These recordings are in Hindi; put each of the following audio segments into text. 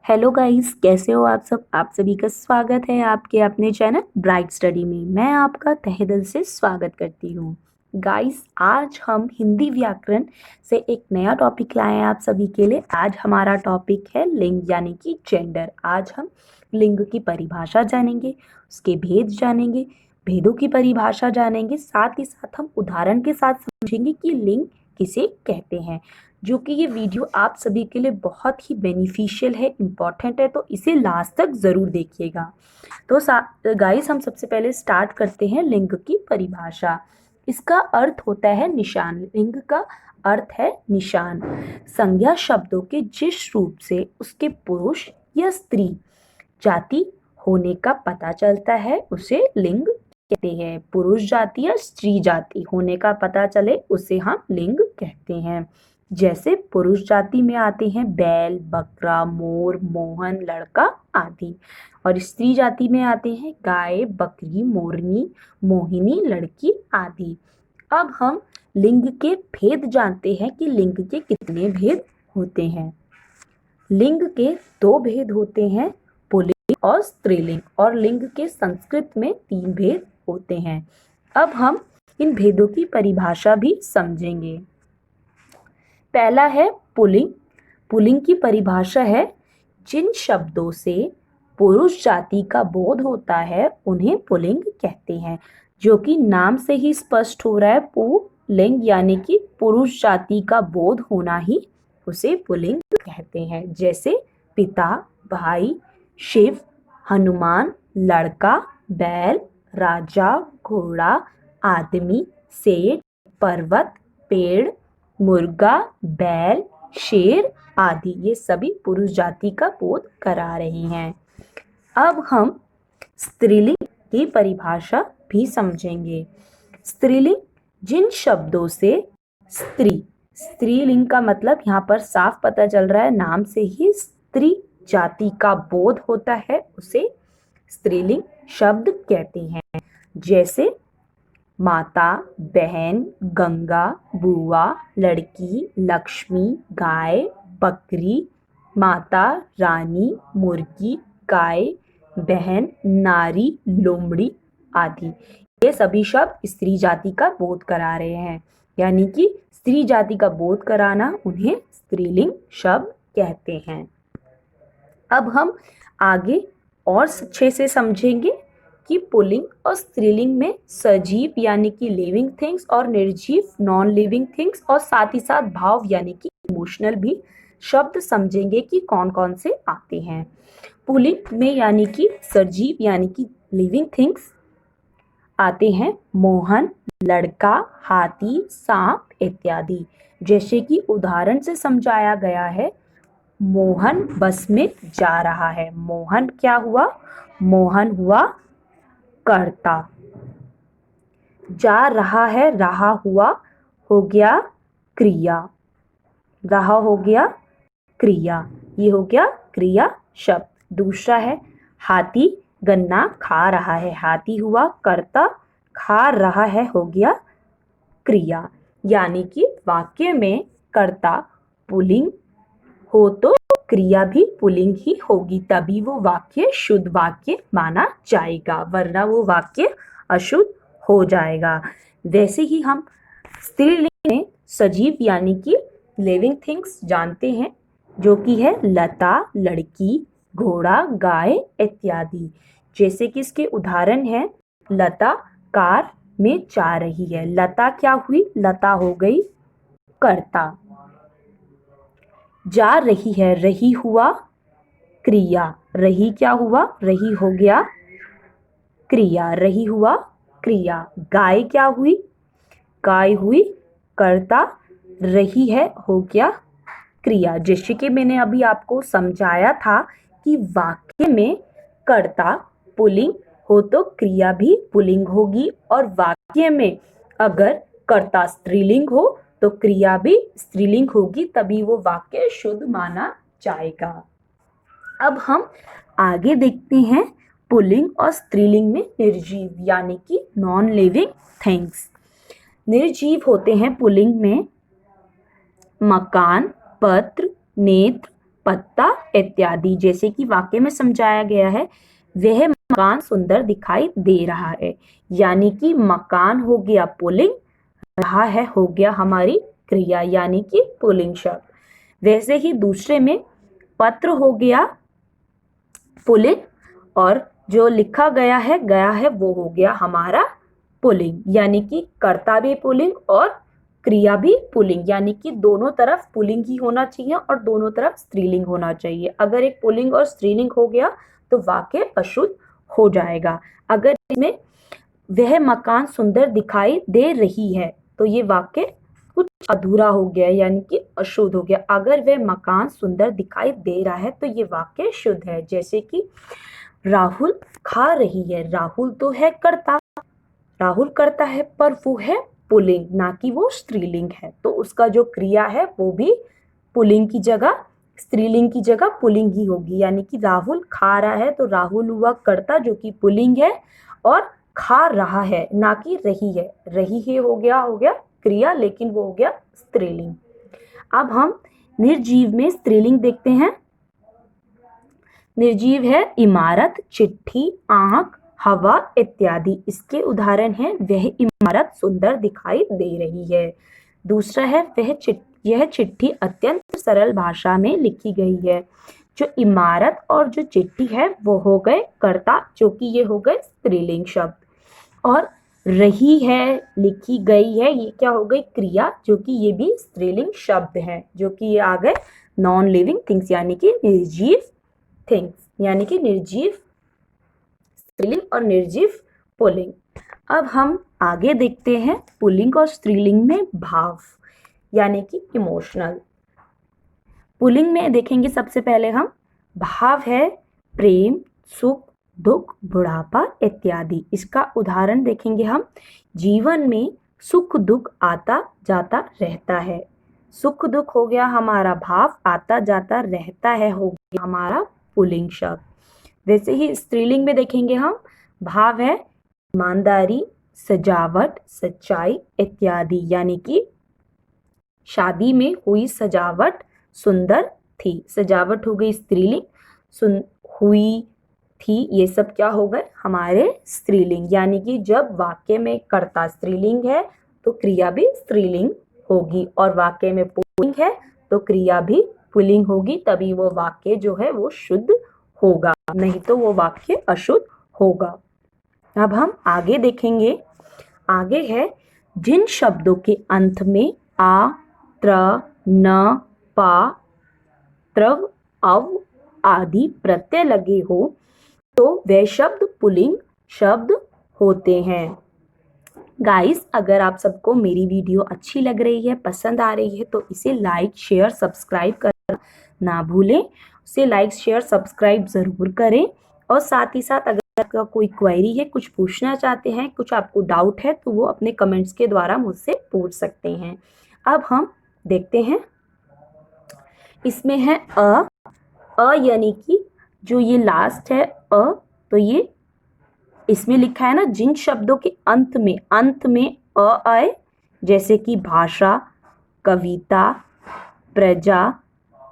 हेलो गाइस, कैसे हो आप सब। आप सभी का स्वागत है आपके अपने चैनल ब्राइट स्टडी में। मैं आपका तहे दिल से स्वागत करती हूँ। गाइस, आज हम हिंदी व्याकरण से एक नया टॉपिक लाए हैं आप सभी के लिए। आज हमारा टॉपिक है लिंग यानी कि जेंडर। आज हम लिंग की परिभाषा जानेंगे, उसके भेद जानेंगे, भेदों की परिभाषा जानेंगे, साथ ही साथ हम उदाहरण के साथ समझेंगे कि लिंग किसे कहते हैं। जो कि ये वीडियो आप सभी के लिए बहुत ही बेनिफिशियल है, इम्पॉर्टेंट है, तो इसे लास्ट तक ज़रूर देखिएगा। तो गाइस, हम सबसे पहले स्टार्ट करते हैं लिंग की परिभाषा। इसका अर्थ होता है निशान। लिंग का अर्थ है निशान। संज्ञा शब्दों के जिस रूप से उसके पुरुष या स्त्री जाति होने का पता चलता है उसे लिंग कहते हैं। पुरुष जाति या स्त्री जाति होने का पता चले उसे हम लिंग कहते हैं। जैसे पुरुष जाति में आते हैं बैल, बकरा, मोर, मोहन, लड़का आदि, और स्त्री जाति में आते हैं गाय, बकरी, मोरनी, मोहिनी, लड़की आदि। अब हम लिंग के भेद जानते हैं कि लिंग के कितने भेद होते हैं। लिंग के दो भेद होते हैं, पुल्लिंग और स्त्रीलिंग, और लिंग के संस्कृत में 3 भेद होते हैं। अब हम इन भेदों की परिभाषा भी समझेंगे। पहला है पुल्लिंग। पुल्लिंग की परिभाषा है जिन शब्दों से पुरुष जाति का बोध होता है उन्हें पुल्लिंग कहते हैं। जो कि नाम से ही स्पष्ट हो रहा है, पुल्लिंग यानी कि पुरुष जाति का बोध होना ही उसे पुल्लिंग कहते हैं। जैसे पिता, भाई, शिव, हनुमान, लड़का, बैल, राजा, घोड़ा, आदमी, सेठ, पर्वत, पेड़, मुर्गा, बैल, शेर आदि, ये सभी पुरुष जाति का बोध करा रहे हैं। अब हम स्त्रीलिंग की परिभाषा भी समझेंगे। स्त्रीलिंग जिन शब्दों से स्त्रीलिंग का मतलब यहाँ पर साफ पता चल रहा है, नाम से ही स्त्री जाति का बोध होता है उसे स्त्रीलिंग शब्द कहते हैं। जैसे माता, बहन, गंगा, बुआ, लड़की, लक्ष्मी, गाय, बकरी, माता, रानी, मुर्गी, गाय, बहन, नारी, लोमड़ी आदि। ये सभी शब्द स्त्री जाति का बोध करा रहे हैं, यानी कि स्त्री जाति का बोध कराना उन्हें स्त्रीलिंग शब्द कहते हैं। अब हम आगे और अच्छे से समझेंगे कि पुल्लिंग और स्त्रीलिंग में सजीव यानी कि लिविंग थिंग्स और निर्जीव नॉन लिविंग थिंग्स, और साथ ही साथ भाव यानी कि इमोशनल भी शब्द समझेंगे कि कौन कौन से आते हैं। पुल्लिंग में यानी कि सजीव यानी कि लिविंग थिंग्स आते हैं मोहन, लड़का, हाथी, सांप इत्यादि। जैसे कि उदाहरण से समझाया गया है, मोहन बस में जा रहा है। मोहन क्या हुआ? मोहन हुआ कर्ता। जा रहा है, रहा हुआ हो गया क्रिया। रहा हो गया क्रिया, ये हो गया क्रिया शब्द। दूसरा है हाथी गन्ना खा रहा है। हाथी हुआ कर्ता, खा रहा है हो गया क्रिया। यानी कि वाक्य में कर्ता पुल्लिंग हो तो क्रिया भी पुल्लिंग ही होगी, तभी वो वाक्य शुद्ध वाक्य माना जाएगा, वरना वो वाक्य अशुद्ध हो जाएगा। वैसे ही हम स्त्रीलिंग में सजीव यानी कि लिविंग थिंग्स जानते हैं, जो कि है लता, लड़की, घोड़ा, गाय इत्यादि। जैसे कि इसके उदाहरण है, लता कार में जा रही है। लता क्या हुई? लता हो गई कर्ता। जा रही है, रही हुआ क्रिया। रही क्या हुआ? रही हो गया क्रिया, रही हुआ क्रिया। गाय क्या हुई? गाय हुई कर्ता, रही है हो गया क्रिया। जैसे कि मैंने अभी आपको समझाया था कि वाक्य में कर्ता पुल्लिंग हो तो क्रिया भी पुल्लिंग होगी, और वाक्य में अगर कर्ता स्त्रीलिंग हो तो क्रिया भी स्त्रीलिंग होगी, तभी वो वाक्य शुद्ध माना जाएगा। अब हम आगे देखते हैं पुल्लिंग और स्त्रीलिंग में निर्जीव यानी कि नॉन लिविंग थिंग्स। निर्जीव होते हैं पुल्लिंग में मकान, पत्र, नेत्र, पत्ता इत्यादि। जैसे कि वाक्य में समझाया गया है, वह मकान सुंदर दिखाई दे रहा है, यानी कि मकान हो गया पुल्लिंग, रहा है हो गया हमारी क्रिया यानी कि पुल्लिंग शब्द। वैसे ही दूसरे में पत्र हो गया पुल्लिंग और जो लिखा गया है वो हो गया हमारा पुल्लिंग, यानी कि कर्ता भी पुल्लिंग और क्रिया भी पुल्लिंग, यानी कि दोनों तरफ पुल्लिंग ही होना चाहिए और दोनों तरफ स्त्रीलिंग होना चाहिए। अगर एक पुल्लिंग और स्त्रीलिंग हो गया तो वाक्य अशुद्ध हो जाएगा। अगर इसमें वह मकान सुंदर दिखाई दे रही है तो ये वाक्य कुछ अधूरा हो गया यानी कि अशुद्ध हो गया। अगर वह मकान सुंदर दिखाई दे रहा है तो ये वाक्य शुद्ध है। जैसे कि राहुल खा रही है, राहुल तो है कर्ता, राहुल करता है पर वो है पुल्लिंग ना कि वो स्त्रीलिंग है, तो उसका जो क्रिया है वो भी पुल्लिंग की जगह स्त्रीलिंग की जगह पुल्लिंग ही होगी। यानी कि राहुल खा रहा है तो राहुल हुआ कर्ता जो कि पुल्लिंग है और खा रहा है ना कि रही है, रही है हो गया क्रिया, लेकिन वो हो गया स्त्रीलिंग। अब हम निर्जीव में स्त्रीलिंग देखते हैं। निर्जीव है इमारत, चिट्ठी, आंख, हवा इत्यादि। इसके उदाहरण है वह इमारत सुंदर दिखाई दे रही है। दूसरा है यह चिट्ठी अत्यंत सरल भाषा में लिखी गई है। जो इमारत और जो चिट्ठी है वो हो गए कर्ता, जो कि ये हो गए स्त्रीलिंग शब्द, और रही है, लिखी गई है, ये क्या हो गई क्रिया, जो कि ये भी स्त्रीलिंग शब्द है, जो कि ये आ गए नॉन लिविंग थिंग्स यानी कि निर्जीव थिंग्स, यानी कि निर्जीव स्त्रीलिंग और निर्जीव पुल्लिंग। अब हम आगे देखते हैं पुल्लिंग और स्त्रीलिंग में भाव यानी कि इमोशनल। पुल्लिंग में देखेंगे सबसे पहले हम भाव है प्रेम, सुख, दुख, बुढ़ापा इत्यादि। इसका उदाहरण देखेंगे हम, जीवन में सुख दुख आता जाता रहता है। सुख दुख हो गया हमारा भाव, आता जाता रहता है हो गया हमारा पुल्लिंग शब्द। वैसे ही स्त्रीलिंग में देखेंगे हम, भाव है ईमानदारी, सजावट, सच्चाई इत्यादि, यानी कि शादी में हुई सजावट सुंदर थी, सजावट हो गई स्त्रीलिंग, हुई थी, ये सब क्या हो गए हमारे स्त्रीलिंग। यानी कि जब वाक्य में कर्ता स्त्रीलिंग है तो क्रिया भी स्त्रीलिंग होगी, और वाक्य में पुल्लिंग है तो क्रिया भी पुल्लिंग होगी, तभी वो वाक्य जो है वो शुद्ध होगा, नहीं तो वो वाक्य अशुद्ध होगा। अब हम आगे देखेंगे, आगे है जिन शब्दों के अंत में आ, त्र, न, पा, त्रव, अव आदि प्रत्यय लगे हो तो वे शब्द पुल्लिंग शब्द होते हैं। गाइस, अगर आप सबको मेरी वीडियो अच्छी लग रही है, पसंद आ रही है, तो इसे लाइक शेयर सब्सक्राइब करना ना भूलें। उसे लाइक शेयर सब्सक्राइब ज़रूर करें, और साथ ही साथ अगर आपका कोई क्वेरी है, कुछ पूछना चाहते हैं, कुछ आपको डाउट है, तो वो अपने कमेंट्स के द्वारा मुझसे पूछ सकते हैं। अब हम देखते हैं, इसमें है अ यानी कि जो ये लास्ट है अ, तो ये इसमें लिखा है ना, जिन शब्दों के अंत में अ आए, जैसे कि भाषा, कविता, प्रजा,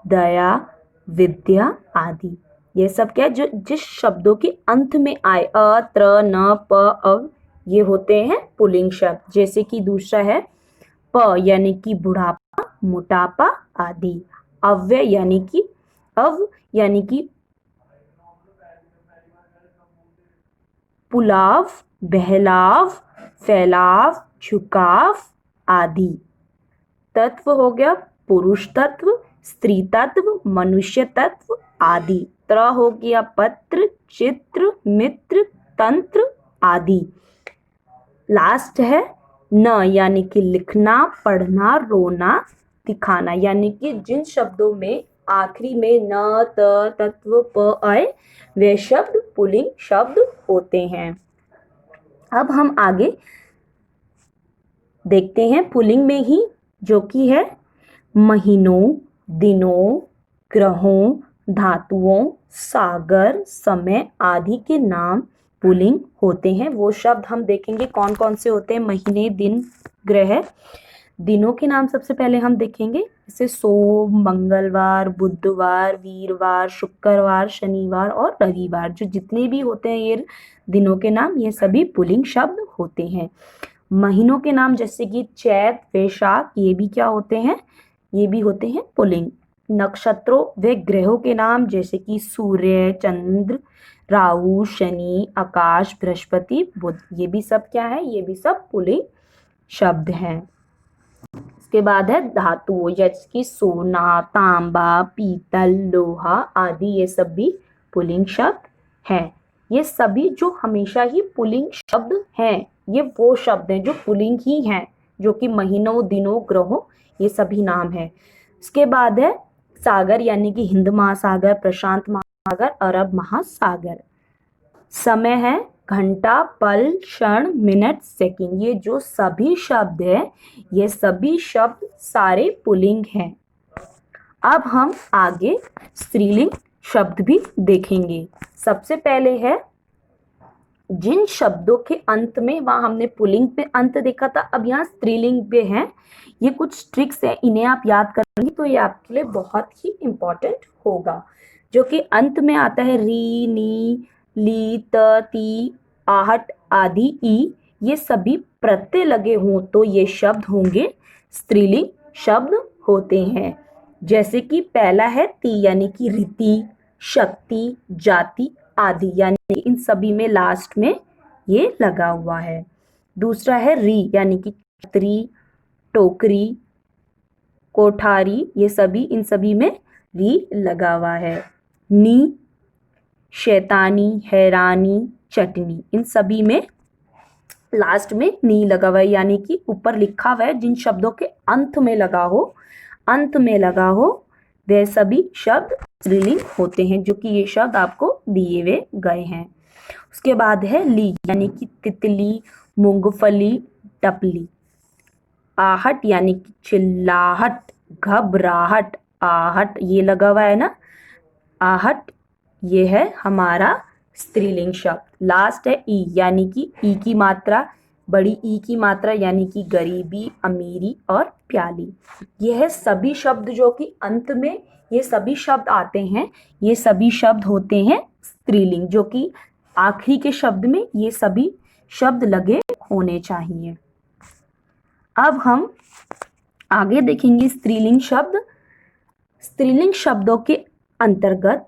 दया, विद्या आदि, ये सब क्या है जो जिस शब्दों के अंत में आए, अ, त्र, न, प, अव, ये होते हैं पुल्लिंग शब्द। जैसे कि दूसरा है प यानी कि बुढ़ापा, मोटापा आदि। अव्यय यानी कि पुलाव, बहलाव, फैलाव, झुकाव आदि। तत्व हो गया पुरुष तत्व, स्त्री तत्व, मनुष्य तत्व आदि। त्र हो गया पत्र, चित्र, मित्र, तंत्र आदि। लास्ट है न यानी कि लिखना, पढ़ना, रोना, दिखाना, यानी कि जिन शब्दों में आखिरी में न, त, तत्व, प आए वे शब्द पुल्लिंग शब्द होते हैं। अब हम आगे देखते हैं पुल्लिंग में ही, जो कि है महीनों, दिनों, ग्रहों, धातुओं, सागर, समय आदि के नाम पुल्लिंग होते हैं। वो शब्द हम देखेंगे कौन कौन से होते हैं, महीने, दिन, ग्रह, दिनों के नाम सबसे पहले हम देखेंगे, जैसे सोम, मंगलवार, बुधवार, वीरवार, शुक्रवार, शनिवार और रविवार। जो जितने भी होते हैं ये दिनों के नाम, ये सभी पुल्लिंग शब्द होते हैं। महीनों के नाम जैसे कि चैत, वैशाख, ये भी क्या होते हैं, ये भी होते हैं पुल्लिंग। नक्षत्रों व ग्रहों के नाम जैसे कि सूर्य, चंद्र, राहु, शनि, आकाश, बृहस्पति, बुध, ये भी सब क्या है, ये भी सब पुल्लिंग शब्द हैं। इसके बाद है धातु, जैसे कि सोना, तांबा, पीतल, लोहा आदि, ये सब भी पुल्लिंग शब्द हैं। ये सभी जो हमेशा ही पुल्लिंग शब्द हैं, ये वो शब्द हैं जो पुल्लिंग ही हैं, जो कि महीनों, दिनों, ग्रहों, ये सभी नाम हैं। इसके बाद है सागर, यानी कि हिंद महासागर, प्रशांत महासागर, अरब महासागर। समय है घंटा, पल, क्षण, मिनट, सेकंड। ये जो सभी शब्द है, ये सभी शब्द सारे पुल्लिंग हैं। अब हम आगे स्त्रीलिंग शब्द भी देखेंगे। सबसे पहले है जिन शब्दों के अंत में, वहां हमने पुल्लिंग पे अंत देखा था, अब यहाँ स्त्रीलिंग पे है। ये कुछ ट्रिक्स है, इन्हें आप याद करेंगे तो ये आपके लिए बहुत ही इंपॉर्टेंट होगा। जो कि अंत में आता है री, नी, ली, त, ती, आहट आदि, ई, ये सभी प्रत्यय लगे हों तो ये शब्द होंगे स्त्रीलिंग शब्द होते हैं। जैसे कि पहला है ती, यानी कि रीति, शक्ति, जाति आदि, यानी इन सभी में लास्ट में ये लगा हुआ है। दूसरा है री, यानी कि छतरी, टोकरी, कोठारी, ये सभी, इन सभी में री लगा हुआ है। नी, शैतानी, हैरानी, चटनी, इन सभी में लास्ट में नी लगा हुआ है, यानी कि ऊपर लिखा हुआ है जिन शब्दों के अंत में लगा हो, अंत में लगा हो, वे सभी शब्द स्त्रीलिंग होते हैं, जो कि ये शब्द आपको दिए हुए गए हैं। उसके बाद है ली, यानी कि तितली, मूंगफली, टपली। आहट, यानी कि चिल्लाहट, घबराहट, आहट, ये लगा हुआ है ना, आहट, ये है हमारा स्त्रीलिंग शब्द। लास्ट है ई, यानी कि ई की मात्रा, बड़ी ई की मात्रा, यानी कि गरीबी, अमीरी और प्याली। ये है सभी शब्द जो कि अंत में ये सभी शब्द आते हैं, ये सभी शब्द होते हैं स्त्रीलिंग, जो कि आखिरी के शब्द में ये सभी शब्द लगे होने चाहिए। अब हम आगे देखेंगे स्त्रीलिंग शब्द। स्त्रीलिंग शब्दों के अंतर्गत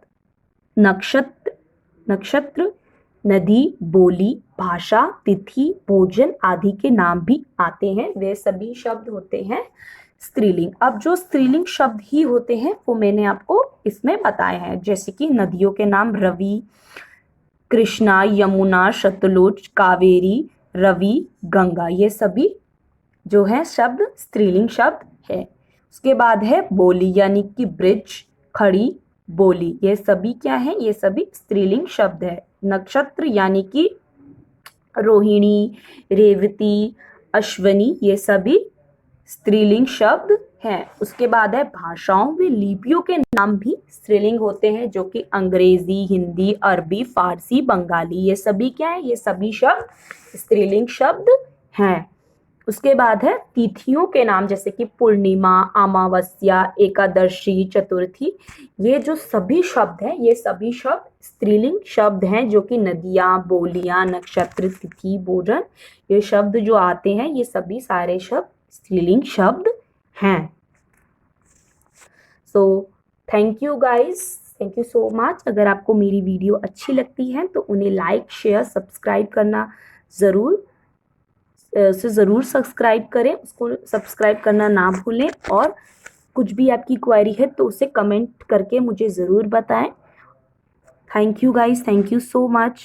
नक्षत्र, नदी, बोली, भाषा, तिथि, भोजन आदि के नाम भी आते हैं। वे सभी शब्द होते हैं स्त्रीलिंग। अब जो स्त्रीलिंग शब्द ही होते हैं वो मैंने आपको इसमें बताए हैं, जैसे कि नदियों के नाम रवि, कृष्णा, यमुना, सतलुज, कावेरी, रवि, गंगा, ये सभी जो है शब्द स्त्रीलिंग शब्द है। उसके बाद है बोली, यानी कि ब्रिज, खड़ी, बोली, ये सभी क्या है, ये सभी स्त्रीलिंग शब्द है। नक्षत्र, यानी कि रोहिणी, रेवती, अश्वनी, ये सभी स्त्रीलिंग शब्द हैं। उसके बाद है भाषाओं में लिपियों के नाम भी स्त्रीलिंग होते हैं, जो कि अंग्रेजी, हिंदी, अरबी, फारसी, बंगाली, ये सभी क्या है, ये सभी शब्द स्त्रीलिंग शब्द हैं। उसके बाद है तिथियों के नाम, जैसे कि पूर्णिमा, अमावस्या, एकादशी, चतुर्थी, ये जो सभी शब्द हैं, ये सभी शब्द स्त्रीलिंग शब्द हैं, जो कि नदियाँ, बोलियाँ, नक्षत्र, तिथि, भोजन, ये शब्द जो आते हैं, ये सभी सारे शब्द स्त्रीलिंग शब्द हैं। So thank you guys, thank you so much. अगर आपको मेरी वीडियो अच्छी लगती है तो उन्हें लाइक, शेयर, सब्सक्राइब करना ज़रूर सब्सक्राइब करें, उसको सब्सक्राइब करना ना भूलें। और कुछ भी आपकी क्वेरी है तो उसे कमेंट करके मुझे ज़रूर बताएं। Thank you guys, thank you so much.